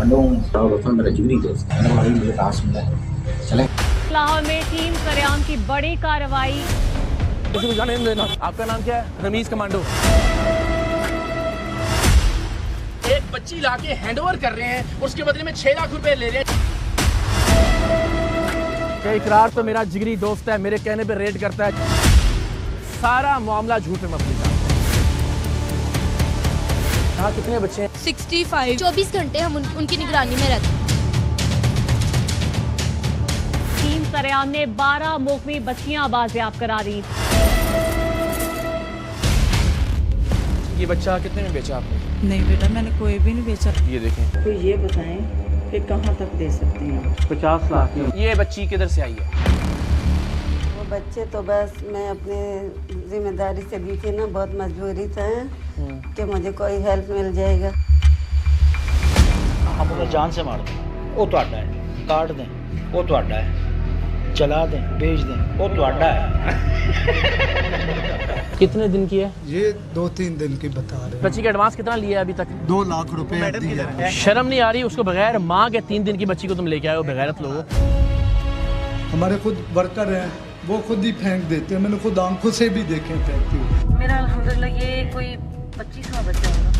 Commando हूँ। राहुल रफल मेरा जिगरी दोस्त है, मैंने मुझे पास मिला है, चलें। लाहौर में टीम सरेआम की बड़ी कार्रवाई। किसी को जाने नहीं देना। आपका नाम क्या है? रमीज कमांडो। एक बच्ची लाके हैंडओवर कर रहे हैं, उसके बदले में 6 लाख रुपए ले रहे हैं। इकरार तो मेरा जिगरी दोस्त है, मेरे कहने पे रेड करता है। सारा मामला झूठ पे मबनी था। यहाँ कितने बच्चे हैं? 65। 24 घंटे हम उनकी निगरानी में रहते हैं। टीम सरेआम ने 12 मोकमी बच्चियां बाजियाब करा दी। ये बच्चा कितने में बेचा आपने? नहीं बेटा, मैंने कोई भी नहीं बेचा। ये देखें। तो ये बताएं कि कहाँ तक दे सकते हैं? 50 लाख। ये बच्ची किधर से आई है? वो बच्चे तो बस मैं अपने जिम्मेदारी से दी थी ना, बहुत मजबूरी था कि मुझे कोई हेल्प मिल जाएगा। हम उन्हें जान से मार दें, वो ਤੁਹਾਡਾ है, काट दें, वो ਤੁਹਾਡਾ है, चला दें, बेच दें, वो ਤੁਹਾਡਾ है। कितने दिन की है? ये 2-3 दिन की बता रहे हैं। बच्ची का एडवांस कितना लिया है अभी तक? 2 लाख रुपए दिए हैं। शर्म नहीं आ रही उसको? बगैर माँ के 3 दिन की बच्ची को तुम लेके आए हो, बगैरत लोगों। हमारे खुद वर्कर हैं, वो खुद ही फेंक देते हैं, मैंने खुद आंखों से भी देखे फेंकते हुए। मेरा अल्हम्दुलिल्लाह ये कोई 25वां बच्चा होगा।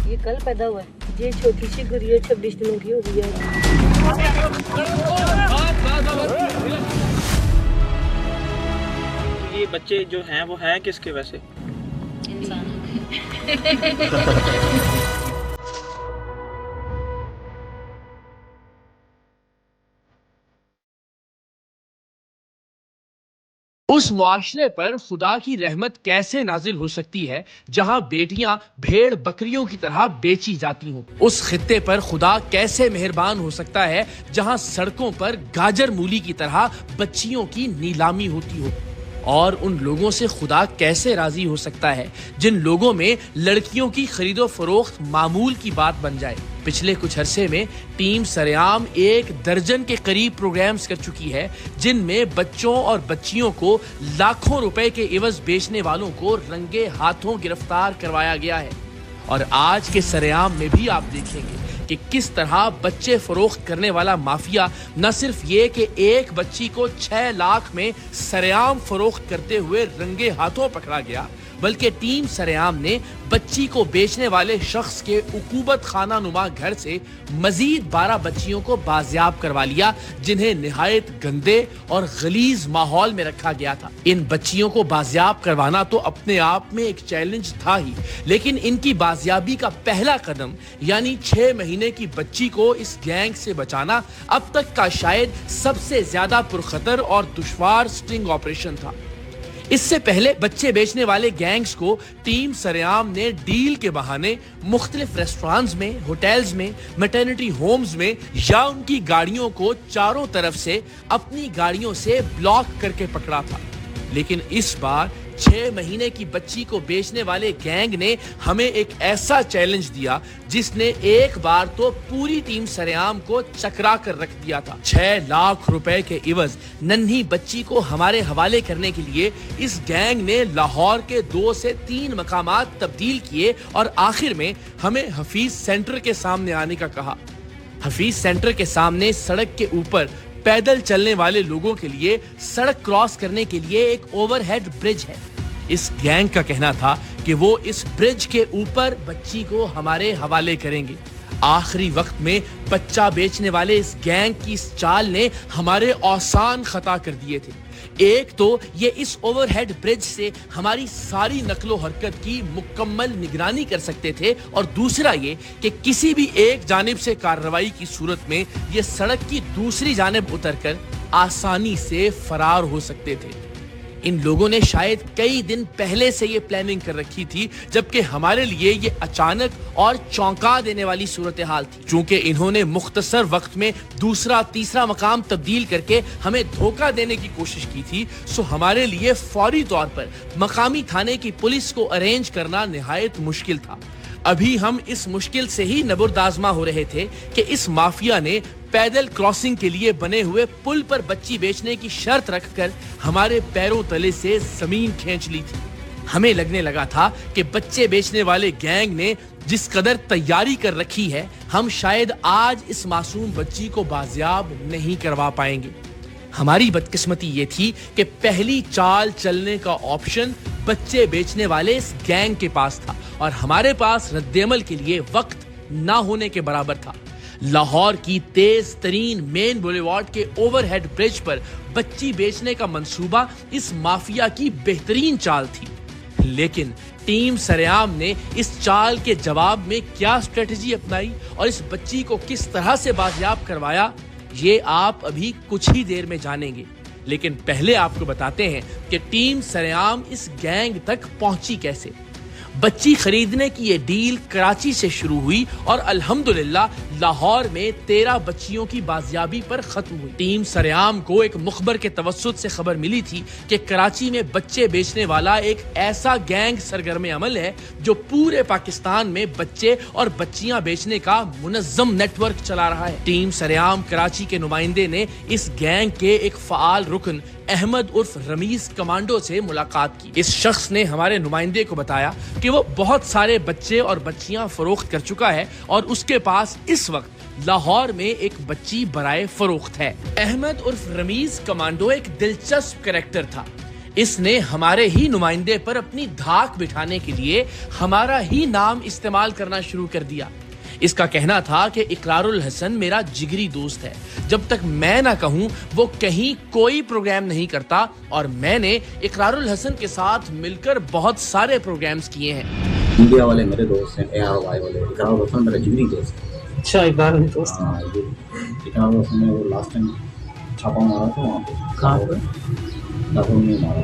ये कल पैदा हुआ है। ये छोटी सी गुड़िया 26 दिनों की हो गई है। ये बच्चे जो हैं वो हैं किसके वैसे? उस मुआशरे पर खुदा की रहमत कैसे नाजिल हो सकती है जहां बेटियां भेड़ बकरियों की तरह बेची जाती हों? उस खित्ते पर खुदा कैसे मेहरबान हो सकता है जहां सड़कों पर गाजर मूली की तरह बच्चियों की नीलामी होती हो? और उन लोगों से खुदा कैसे राजी हो सकता है जिन लोगों में लड़कियों की खरीदो फरोख्त मामूल की बात बन जाए? पिछले कुछ अरसे में टीम सरेआम 1 दर्जन के करीब प्रोग्राम्स कर चुकी है जिनमें बच्चों और बच्चियों को लाखों रुपए के इवज बेचने वालों को रंगे हाथों गिरफ्तार करवाया गया है। और आज के सरेआम में भी आप देखेंगे कि किस तरह बच्चे फरोख्त करने वाला माफिया न सिर्फ ये कि एक बच्ची को 6 लाख में सरेआम फरोख्त करते हुए रंगे हाथों पकड़ा गया, बल्कि टीम सरेआम ने बच्ची को बेचने वाले शख्स के उकूबत खाना नुमा घर से मजीद 12 बच्चियों को बाजियाब करवा लिया जिन्हें निहायत गंदे और गलीज माहौल में रखा गया था। इन बच्चियों को बाजियाब करवाना तो अपने आप में एक चैलेंज था ही, लेकिन इनकी बाजियाबी का पहला कदम यानी 6 महीने की बच्ची को इस गैंग से बचाना अब तक का शायद सबसे ज्यादा पुरखतर और दुश्वार स्टिंग ऑपरेशन था। इससे पहले बच्चे बेचने वाले गैंग्स को टीम सरेआम ने डील के बहाने मुख्तलिफ रेस्टोरेंट्स में, होटल्स में, मैटरनिटी होम्स में या उनकी गाड़ियों को चारों तरफ से अपनी गाड़ियों से ब्लॉक करके पकड़ा था। लेकिन इस बार 6 महीने की बच्ची को बेचने वाले गैंग ने हमें एक ऐसा चैलेंज दिया जिसने एक बार तो पूरी टीम सरेआम को चकरा कर रख दिया था। 6 लाख रुपए के इवज नन्ही बच्ची को हमारे हवाले करने के लिए इस गैंग ने लाहौर के 2 से 3 मकामात तब्दील किए और आखिर में हमें हफीज सेंटर के सामने आने का कहा। हफीज सेंटर के सामने सड़क के ऊपर पैदल चलने वाले लोगों के लिए सड़क क्रॉस करने के लिए एक ओवरहेड ब्रिज है। इस गैंग का कहना था कि वो इस ब्रिज के ऊपर बच्ची को हमारे हवाले करेंगे। आखिरी वक्त में बच्चा बेचने वाले इस गैंग की इस चाल ने हमारे औसान खता कर दिए थे। एक तो ये इस ओवरहेड ब्रिज से हमारी सारी नकलो हरकत की मुकम्मल निगरानी कर सकते थे, और दूसरा ये कि किसी भी एक जानिब से कार्रवाई की सूरत में ये सड़क की दूसरी जानिब उतरकर आसानी से फरार हो सकते थे। इन लोगों ने शायद कई दिन पहले से ये प्लानिंग कर रखी थी, जबकि हमारे लिए ये अचानक और चौंका देने वाली सूरत हाल थी। चूंकि इन्होंने मुख्तसर वक्त में दूसरा तीसरा मकाम तब्दील करके हमें धोखा देने की कोशिश की थी, सो हमारे लिए फौरी तौर पर मकामी थाने की पुलिस को अरेंज करना निहायत मुश्किल था। अभी हम इस मुश्किल से ही नबुर्दाजमा हो रहे थे कि इस माफिया ने पैदल क्रॉसिंग के लिए बने हुए पुल पर बच्ची बेचने की शर्त रखकर हमारे पैरों तले से जमीन खींच ली थी। हमें लगने लगा था कि बच्चे बेचने वाले गैंग ने जिस कदर तैयारी कर रखी है, हम शायद आज इस मासूम बच्ची को बाजियाब नहीं करवा पाएंगे। हमारी बदकिस्मती ये थी कि पहली चाल चलने का ऑप्शन बच्चे बेचने वाले इस गैंग के पास था और हमारे पास रद्देअमल के लिए वक्त ना होने के बराबर था। लाहौर की तेज तरीन मेन बुलेवार्ड के ओवरहेड ब्रिज पर बच्ची बेचने का मंसूबा इस माफिया की बेहतरीन चाल थी, लेकिन टीम सरेआम ने इस चाल के जवाब में क्या स्ट्रेटजी अपनाई और इस बच्ची को किस तरह से बाजियाब करवाया, ये आप अभी कुछ ही देर में जानेंगे। लेकिन पहले आपको बताते हैं कि टीम सरेआम इस गैंग तक पहुंची कैसे। बच्ची खरीदने की ये डील कराची से शुरू हुई और अल्हम्दुलिल्लाह लाहौर में 13 बच्चियों की बाजियाबी पर खत्म हुई। टीम सरेआम को एक मुखबर के तवस्सुत से खबर मिली थी कि कराची में बच्चे बेचने वाला एक ऐसा गैंग सरगर्म अमल है जो पूरे पाकिस्तान में बच्चे और बच्चियां बेचने का मुनज़्ज़म नेटवर्क चला रहा है। टीम सरेआम कराची के नुमाइंदे ने इस गैंग के एक फ़आल रुकन अहमद उर्फ रमीज कमांडो से मुलाकात की। इस शख्स ने हमारे नुमाइंदे को बताया कि वो बहुत सारे बच्चे और बच्चियां फरोख्त कर चुका है और उसके पास इस वक्त लाहौर में एक बच्ची बराए फरोख्त है। अहमद उर्फ रमीज कमांडो एक दिलचस्प कैरेक्टर था। इसने हमारे ही नुमाइंदे पर अपनी धाक बिठाने के लिए हमारा ही नाम इस्तेमाल करना शुरू कर दिया। इसका कहना था कि इकरारुल हसन मेरा जिगरी दोस्त है, जब तक मैं ना कहूं वो कहीं कोई प्रोग्राम नहीं करता, और मैंने इकरारुल हसन के साथ मिलकर बहुत सारे प्रोग्राम्स किए हैं। इंडिया वाले मेरे दोस्त हैं, ARY वाले, इकरारुल हसन मेरा जिगरी दोस्त है। अच्छा, इकरारुल दोस्त। हाँ, इकरारुल हसन ने वो लास्ट टाइम छापा मारा था वहाँ पे। कहाँ पे? लाहौर में मारा।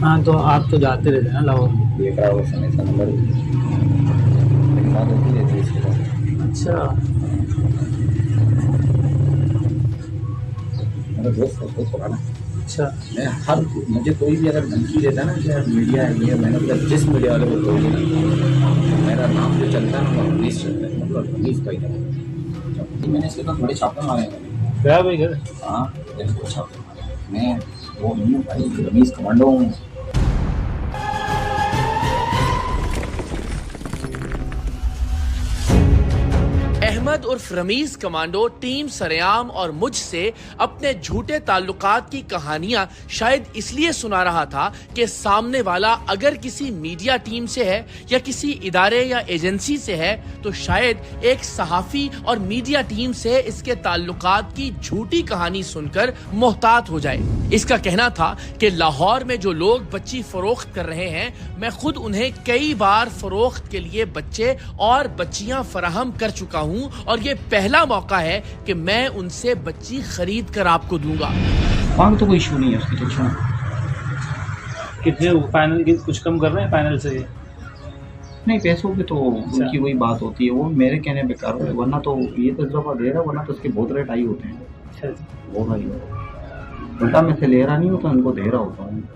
हाँ, तो आप तो जाते रहते ना लाहौर। इकरारुल हसन ऐसा नंबर अच्छा, मेरा दोस्त है, बहुत पुराना। अच्छा, मैं मुझे कोई भी अगर धमकी देता है ना कि मीडिया है ये, मैंने बोला जिस मीडिया वाले को कोई नहीं, मेरा नाम जो चलता है ना वो रमीज चलता है, मतलब रमीज का ही है। मैंने इसके पास बड़े छापे मारे हैं। गया भाई घर? हाँ, छापे मारे। मैं वो नहीं हूँ भाई, रमीज कमांडो हूँ। अहमद उर्फ रमीज कमांडो टीम सरेआम और मुझसे अपने झूठे ताल्लुकात की कहानियां शायद इसलिए सुना रहा था कि सामने वाला अगर किसी मीडिया टीम से है या किसी इदारे या एजेंसी से है तो शायद एक सहाफी और मीडिया टीम से इसके ताल्लुकात की झूठी कहानी सुनकर मोहतात हो जाए। इसका कहना था कि लाहौर में जो लोग बच्ची फरोख्त कर रहे हैं, मैं खुद उन्हें कई बार फरोख्त के लिए बच्चे और बच्चियां फराहम कर चुका हूं और ये पहला मौका है कि मैं उनसे बच्ची खरीद कर आपको दूंगा। वहाँ तो कोई इशू नहीं है उसकी टेंशन। कितने फाइनल की कुछ कम कर रहे हैं फाइनल से? नहीं, पैसों पे तो उनकी वही बात होती है, वो मेरे कहने पे कर रहे हैं, वरना तो ये तजुर्बा दे रहा, वरना तो उसके बहुत रेट हाई होते हैं। अच्छा, बहुत हाई होता है। उल्टा मैं से ले रहा नहीं होता, उनको दे रहा होता हूँ।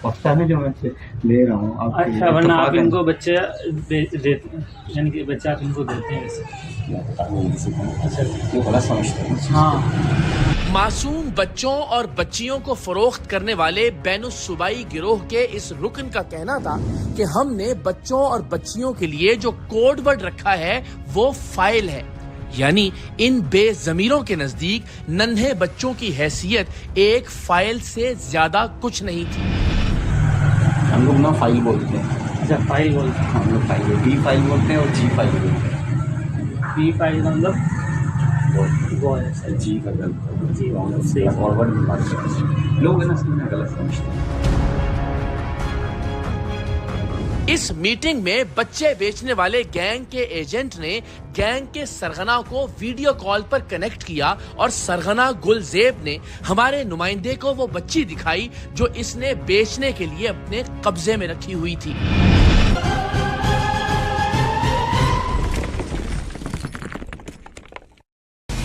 पता नहीं जो मैं से ले रहा हूँ। अच्छा, वरना आप इनको बच्चे देते हैं, यानी कि बच्चे आप इनको देते हैं वैसे? अच्छा, वो गलत समझते हैं। हाँ, मासूम बच्चों और बच्चियों को फरोख्त करने वाले बैनुस्सूबाई गिरोह के इस रुकन का कहना था कि हमने बच्चों और बच्चियों के लिए जो कोड वर्ड रखा है वो फाइल है, यानी इन बेज़मीरों के नजदीक नन्हे बच्चों की हैसियत एक फाइल से ज्यादा कुछ नहीं थी। हम लोग ना फाइल बोलते हैं। अच्छा, फाइल बोलते हैं। हम लोग फाइल, बी फाइल बोलते हैं और जी फाइल बोलते हैं। बी फाइल मतलब वो है जी का गलत फॉरवर्ड में बात करते हैं लोग, है ना, इसमें गलत समझते हैं। इस मीटिंग में बच्चे बेचने वाले गैंग के एजेंट ने गैंग के सरगना को वीडियो कॉल पर कनेक्ट किया और सरगना गुलजेब ने हमारे नुमाइंदे को वो बच्ची दिखाई जो इसने बेचने के लिए अपने कब्जे में रखी हुई थी।